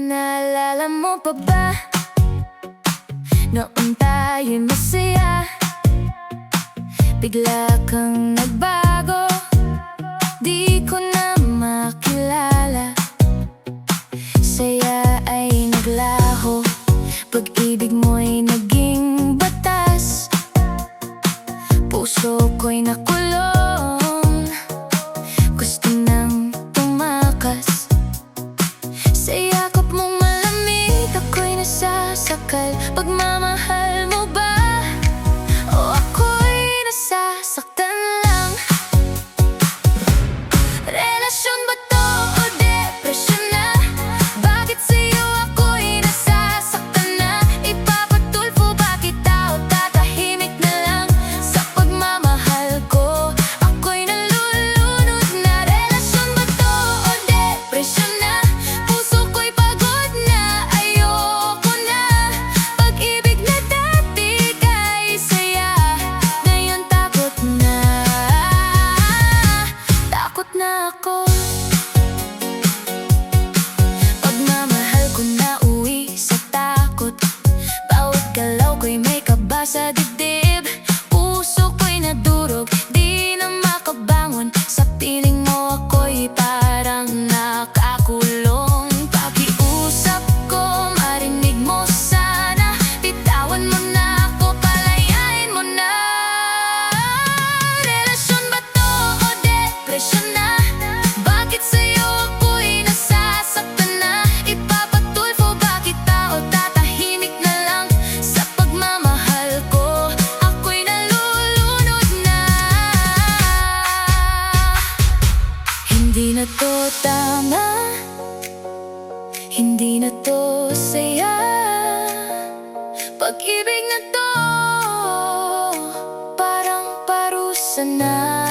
Naalala mo pa ba? Noon tayo'y masaya, bigla kang nagbago, di ko na makilala. Saya ay naglaho, pag-ibig mo'y naging batas. Puso ko'y nakulong, gusto nang tumakas. Sa yakap mong malamig, ako'y nasasakal. Pagmamahal mo ba? O ako'y nasasaktan lang? Relasyon ba to o depresyon na? Bakit sa'yo ako'y nasasaktan na? Ipapatulfo ba kita o tatahimik na lang? Sa pagmamahal ko, ako'y nalulunod na. Relasyon ba to o depresyon na? Puso ko'y pagod na, ayoko na. Pag-ibig na dati kay saya, ngayon takot na. Takot na ako. Pagmamahal ko na uwi sa takot. Bawat galaw ko'y may kaba sa dibdib. Puso ko'y nadurog, di na makabangon. Sa piling mo ako'y parang nakakulong. Pakiusap ko, marinig mo sana. Bitawan mo na ako, palayain mo na. Relasyon ba to o depresyon na? Bakit sa'yo ako'y nasasaktan na? Ipapatulfo ba kita o tatahimik na lang? Sa pagmamahal ko, ako'y nalulunod na. Hindi na to tama, hindi na to saya. Pag-ibig na to, parang parusa na.